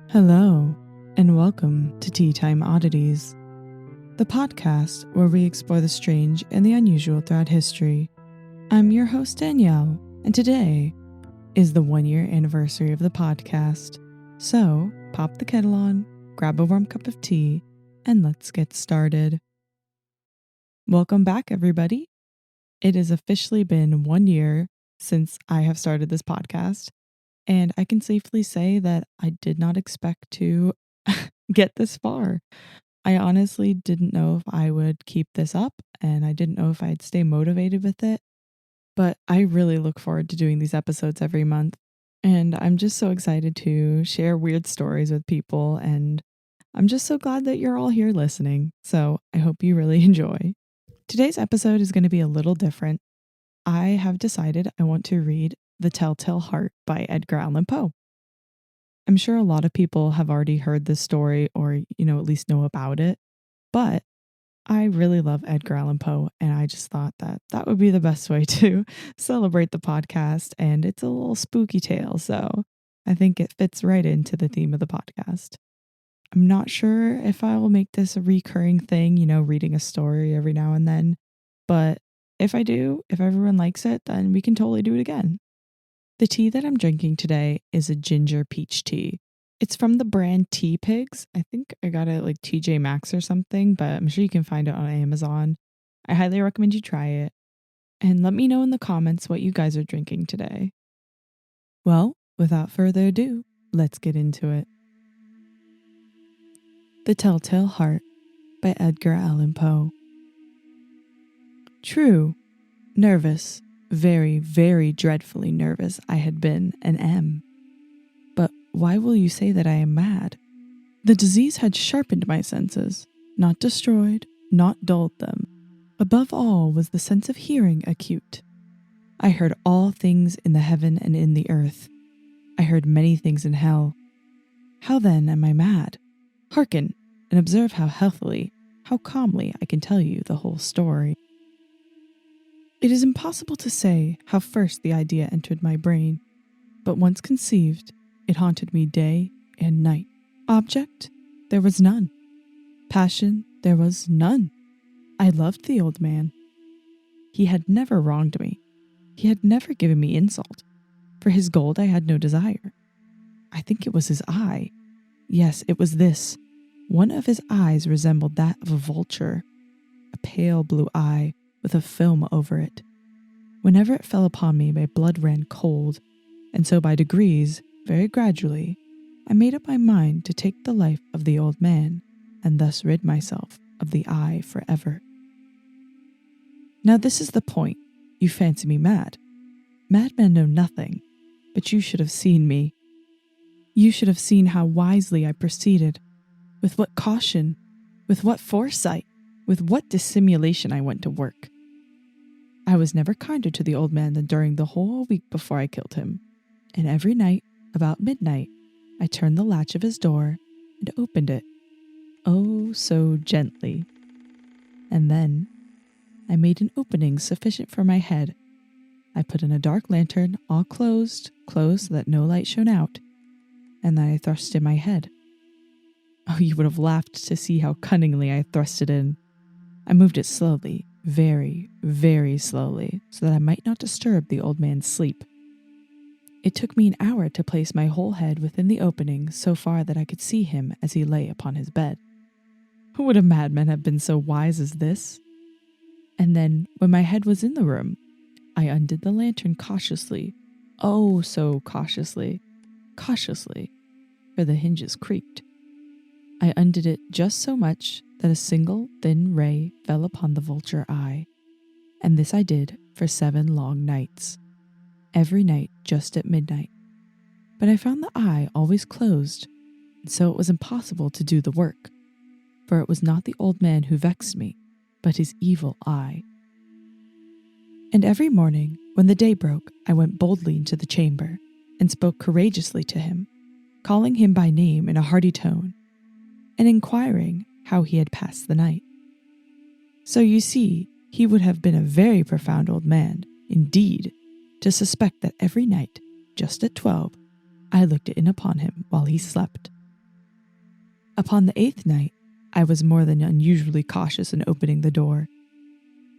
Hello, and welcome to Tea Time Oddities, the podcast where we explore the strange and the unusual throughout history. I'm your host, Danielle, and today is the 1-year anniversary of the podcast. So, pop the kettle on, grab a warm cup of tea, and let's get started. Welcome back, everybody. It has officially been 1 year since I have started this podcast, and I can safely say that I did not expect to get this far. I honestly didn't know if I would keep this up, and I didn't know if I'd stay motivated with it, but I really look forward to doing these episodes every month, and I'm just so excited to share weird stories with people, and I'm just so glad that you're all here listening, so I hope you really enjoy. Today's episode is going to be a little different. I have decided I want to read The Telltale Heart by Edgar Allan Poe. I'm sure a lot of people have already heard this story or, at least know about it, but I really love Edgar Allan Poe, and I just thought that that would be the best way to celebrate the podcast, and it's a little spooky tale, so I think it fits right into the theme of the podcast. I'm not sure if I will make this a recurring thing, reading a story every now and then, but if I do, if everyone likes it, then we can totally do it again. The tea that I'm drinking today is a ginger peach tea. It's from the brand Tea Pigs. I think I got it like TJ Maxx or something, but I'm sure you can find it on Amazon. I highly recommend you try it. And let me know in the comments what you guys are drinking today. Well, without further ado, let's get into it. The Telltale Heart by Edgar Allan Poe. True, nervous, very, very dreadfully nervous I had been and am. But why will you say that I am mad? The disease had sharpened my senses, not destroyed, not dulled them. Above all was the sense of hearing acute. I heard all things in the heaven and in the earth. I heard many things in hell. How then am I mad? Hearken, and observe how healthily, how calmly I can tell you the whole story. It is impossible to say how first the idea entered my brain, but once conceived, it haunted me day and night. Object? There was none. Passion? There was none. I loved the old man. He had never wronged me. He had never given me insult. For his gold I had no desire. I think it was his eye. Yes, it was this. One of his eyes resembled that of a vulture, a pale blue eye with a film over it. Whenever it fell upon me, my blood ran cold, and so by degrees, very gradually, I made up my mind to take the life of the old man, and thus rid myself of the eye forever. Now this is the point. You fancy me mad. Madmen know nothing, but you should have seen me. You should have seen how wisely I proceeded, with what caution, with what foresight, with what dissimulation I went to work. I was never kinder to the old man than during the whole week before I killed him, and every night, about midnight, I turned the latch of his door and opened it, oh so gently. And then I made an opening sufficient for my head. I put in a dark lantern, all closed so that no light shone out, and then I thrust in my head. Oh, you would have laughed to see how cunningly I thrust it in. I moved it slowly, very, very slowly, so that I might not disturb the old man's sleep. It took me an hour to place my whole head within the opening so far that I could see him as he lay upon his bed. Would a madman have been so wise as this? And then, when my head was in the room, I undid the lantern cautiously, oh so cautiously, for the hinges creaked. I undid it just so much that a single thin ray fell upon the vulture eye, and this I did for 7 long nights, every night just at midnight. But I found the eye always closed, and so it was impossible to do the work, for it was not the old man who vexed me, but his evil eye. And every morning, when the day broke, I went boldly into the chamber, and spoke courageously to him, calling him by name in a hearty tone, and inquiring how he had passed the night. So you see, he would have been a very profound old man, indeed, to suspect that every night, just at 12, I looked in upon him while he slept, Upon the 8th night, I was more than unusually cautious in opening the door.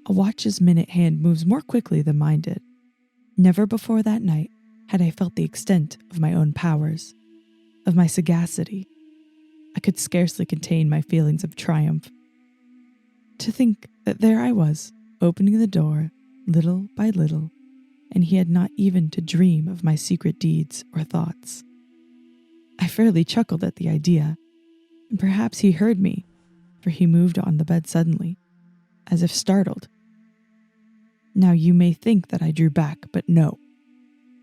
A watch's minute hand moves more quickly than mine did. Never before that night had I felt the extent of my own powers, of my sagacity. I could scarcely contain my feelings of triumph. To think that there I was, opening the door little by little, and he had not even to dream of my secret deeds or thoughts. I fairly chuckled at the idea, and perhaps he heard me, for he moved on the bed suddenly, as if startled. Now you may think that I drew back, but no.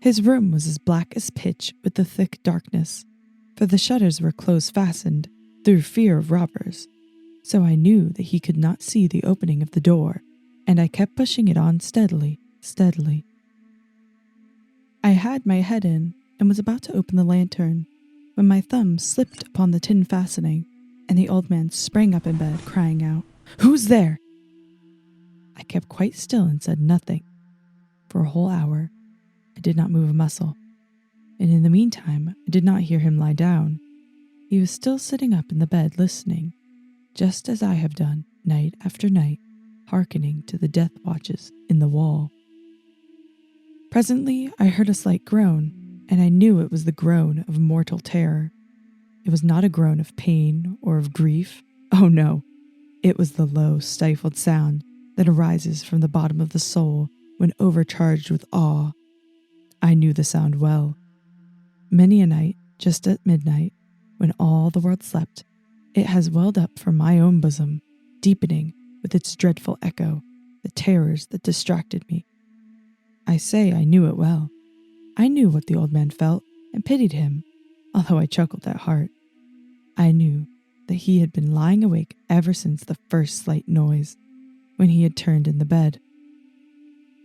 His room was as black as pitch with the thick darkness, for the shutters were close-fastened through fear of robbers, so I knew that he could not see the opening of the door, and I kept pushing it on steadily. I had my head in and was about to open the lantern when my thumb slipped upon the tin fastening, and the old man sprang up in bed, crying out, "Who's there?" I kept quite still and said nothing. For a whole hour, I did not move a muscle, and in the meantime, I did not hear him lie down. He was still sitting up in the bed listening, just as I have done night after night, hearkening to the death watches in the wall. Presently, I heard a slight groan, and I knew it was the groan of mortal terror. It was not a groan of pain or of grief. Oh no, it was the low, stifled sound that arises from the bottom of the soul when overcharged with awe. I knew the sound well. Many a night, just at midnight, when all the world slept, it has welled up from my own bosom, deepening with its dreadful echo the terrors that distracted me. I say I knew it well. I knew what the old man felt and pitied him, although I chuckled at heart. I knew that he had been lying awake ever since the first slight noise, when he had turned in the bed.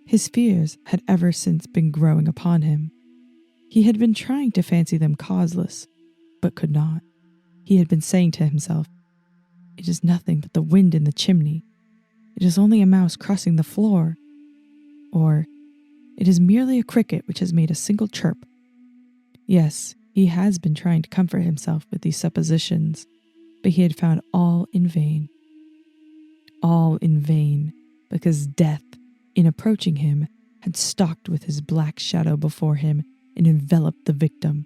His fears had ever since been growing upon him. He had been trying to fancy them causeless, but could not. He had been saying to himself, "It is nothing but the wind in the chimney. It is only a mouse crossing the floor." Or, "It is merely a cricket which has made a single chirp." Yes, he has been trying to comfort himself with these suppositions, but he had found all in vain. All in vain, because death, in approaching him, had stalked with his black shadow before him and enveloped the victim,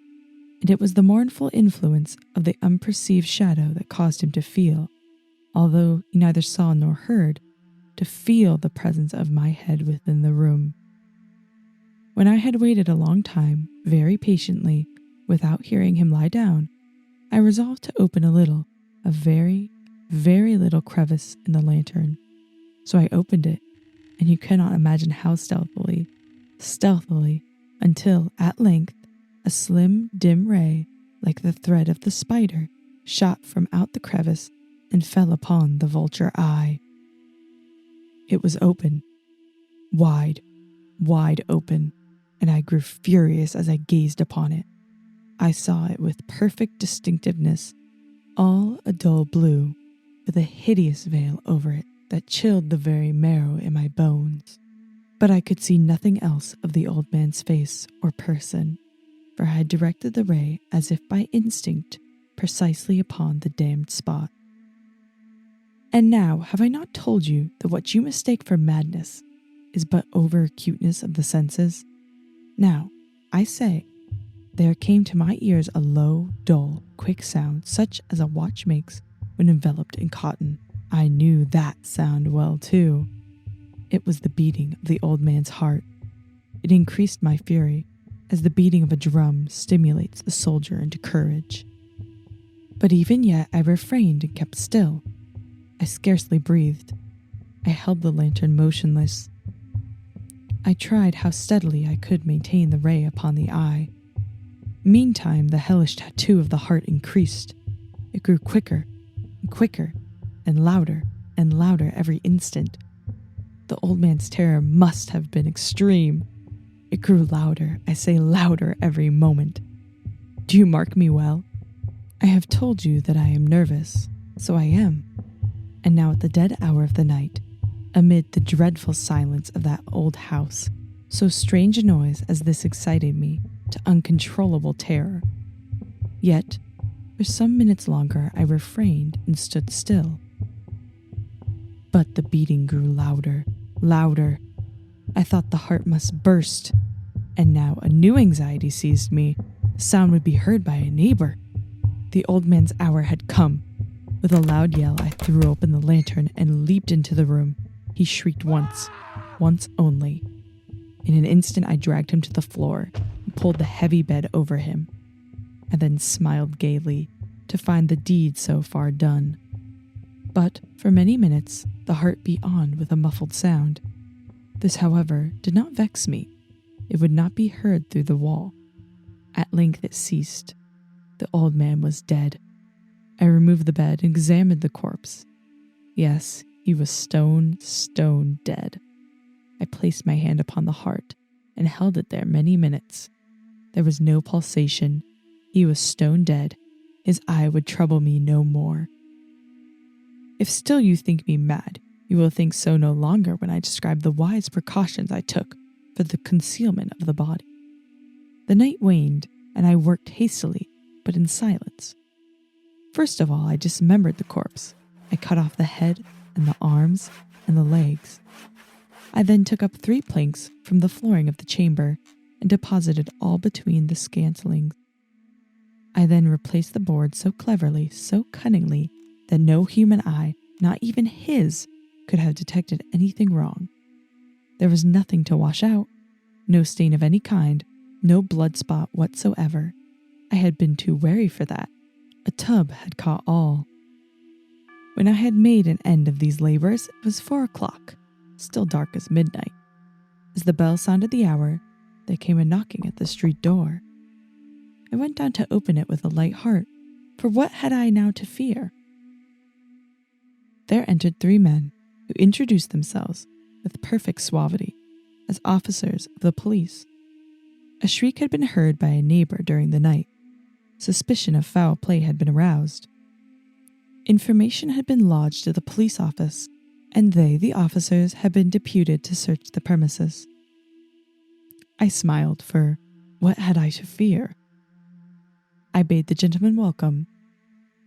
and it was the mournful influence of the unperceived shadow that caused him to feel, although he neither saw nor heard, to feel the presence of my head within the room. When I had waited a long time, very patiently, without hearing him lie down, I resolved to open a very, very little crevice in the lantern. So I opened it, and you cannot imagine how stealthily, until at length a slim, dim ray, like the thread of the spider, shot from out the crevice and fell upon the vulture eye. It was open, wide open, and I grew furious as I gazed upon it. I saw it with perfect distinctiveness, all a dull blue, with a hideous veil over it that chilled the very marrow in my bones. But I could see nothing else of the old man's face or person, for I had directed the ray as if by instinct precisely upon the damned spot. And now have I not told you that what you mistake for madness is but over-acuteness of the senses? Now, I say, there came to my ears a low, dull, quick sound such as a watch makes when enveloped in cotton. I knew that sound well, too. It was the beating of the old man's heart. It increased my fury, as the beating of a drum stimulates the soldier into courage. But even yet I refrained and kept still. I scarcely breathed. I held the lantern motionless. I tried how steadily I could maintain the ray upon the eye. Meantime, the hellish tattoo of the heart increased. It grew quicker and quicker, and louder every instant. The old man's terror must have been extreme. It grew louder, I say louder every moment. Do you mark me well? I have told you that I am nervous, so I am. And now at the dead hour of the night, amid the dreadful silence of that old house, so strange a noise as this excited me to uncontrollable terror. Yet, For some minutes longer I refrained and stood still. But the beating grew louder, louder. I thought the heart must burst. And now a new anxiety seized me. The sound would be heard by a neighbor. The old man's hour had come. With a loud yell, I threw open the lantern and leaped into the room. He shrieked once only. In an instant, I dragged him to the floor and pulled the heavy bed over him. I then smiled gaily to find the deed so far done. But for many minutes, the heart beat on with a muffled sound. This, however, did not vex me. It would not be heard through the wall. At length it ceased. The old man was dead. I removed the bed and examined the corpse. Yes, he was stone dead. I placed my hand upon the heart and held it there many minutes. There was no pulsation. He was stone dead. His eye would trouble me no more. If still you think me mad, you will think so no longer when I describe the wise precautions I took for the concealment of the body. The night waned, and I worked hastily, but in silence. First of all, I dismembered the corpse. I cut off the head and the arms and the legs. I then took up 3 planks from the flooring of the chamber and deposited all between the scantlings. I then replaced the board so cleverly, so cunningly, that no human eye, not even his, could have detected anything wrong. There was nothing to wash out, no stain of any kind, no blood spot whatsoever. I had been too wary for that. A tub had caught all. When I had made an end of these labors, it was 4 o'clock, still dark as midnight. As the bell sounded the hour, there came a knocking at the street door. I went down to open it with a light heart, for what had I now to fear? There entered 3 men, who introduced themselves, with perfect suavity, as officers of the police. A shriek had been heard by a neighbor during the night. Suspicion of foul play had been aroused. Information had been lodged at the police office, and they, the officers, had been deputed to search the premises. I smiled, for what had I to fear? I bade the gentleman welcome.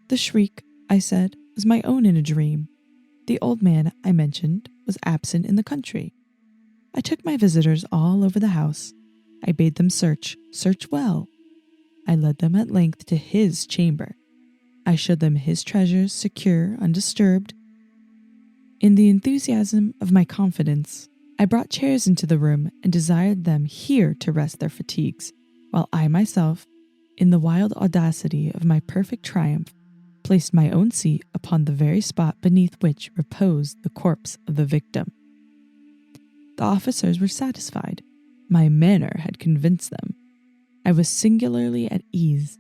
The shriek, I said, was my own in a dream. The old man, I mentioned, was absent in the country. I took my visitors all over the house. I bade them search well. I led them at length to his chamber. I showed them his treasures secure, undisturbed. In the enthusiasm of my confidence, I brought chairs into the room and desired them here to rest their fatigues, while I myself, in the wild audacity of my perfect triumph, placed my own seat upon the very spot beneath which reposed the corpse of the victim. The officers were satisfied. My manner had convinced them. I was singularly at ease.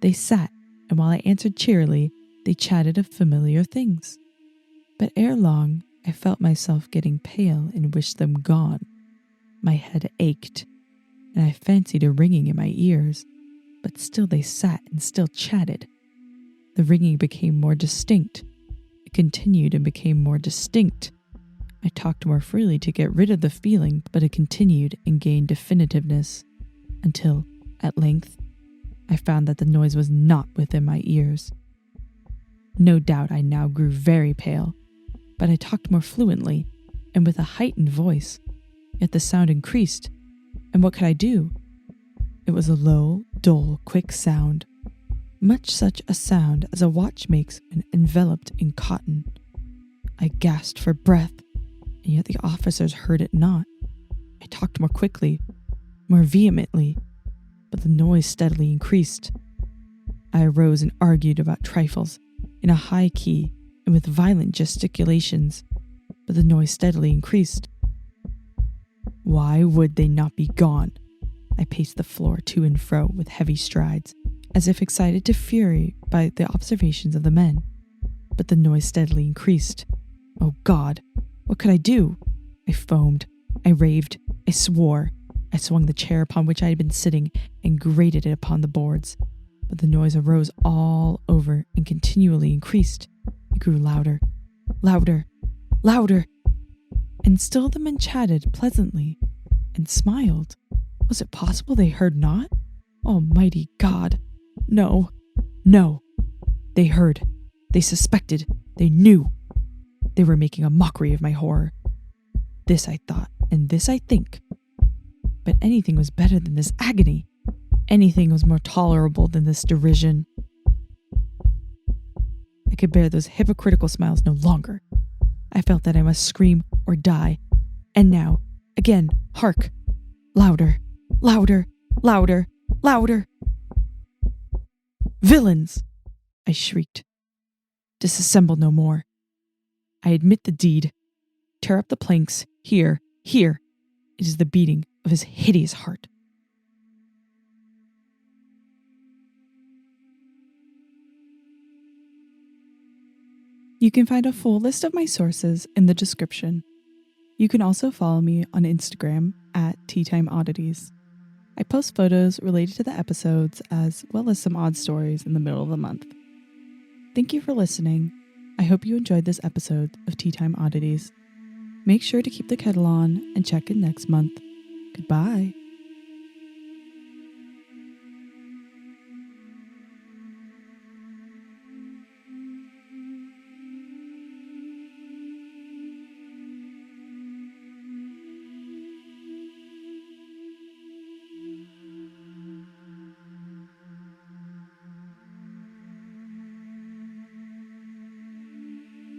They sat, and while I answered cheerily, they chatted of familiar things. But ere long, I felt myself getting pale and wished them gone. My head ached, and I fancied a ringing in my ears, but still they sat and still chatted. The ringing became more distinct. It continued and became more distinct. I talked more freely to get rid of the feeling, but it continued and gained definitiveness, until, at length, I found that the noise was not within my ears. No doubt I now grew very pale, but I talked more fluently and with a heightened voice, yet the sound increased, and what could I do? It was a low, dull, quick sound, much such a sound as a watch makes when enveloped in cotton. I gasped for breath, and yet the officers heard it not. I talked more quickly, more vehemently, but the noise steadily increased. I arose and argued about trifles in a high key and with violent gesticulations, but the noise steadily increased. Why would they not be gone? I paced the floor to and fro with heavy strides, as if excited to fury by the observations of the men, but the noise steadily increased. Oh God, what could I do? I foamed, I raved, I swore. I swung the chair upon which I had been sitting and grated it upon the boards, but the noise arose all over and continually increased. It grew louder, louder, louder, and still the men chatted pleasantly and smiled. Was it possible they heard not? Almighty God! No, No. They heard. They suspected. They knew. They were making a mockery of my horror. This I thought, and this I think. But anything was better than this agony. Anything was more tolerable than this derision. I could bear those hypocritical smiles no longer. I felt that I must scream or die. And now, again, hark! Louder, louder, louder, louder! Villains! I shrieked. Disassemble no more. I admit the deed. Tear up the planks. Here, here. It is the beating of his hideous heart. You can find a full list of my sources in the description. You can also follow me on Instagram at Tea Time Oddities. I post photos related to the episodes as well as some odd stories in the middle of the month. Thank you for listening. I hope you enjoyed this episode of Tea Time Oddities. Make sure to keep the kettle on and check in next month. Goodbye.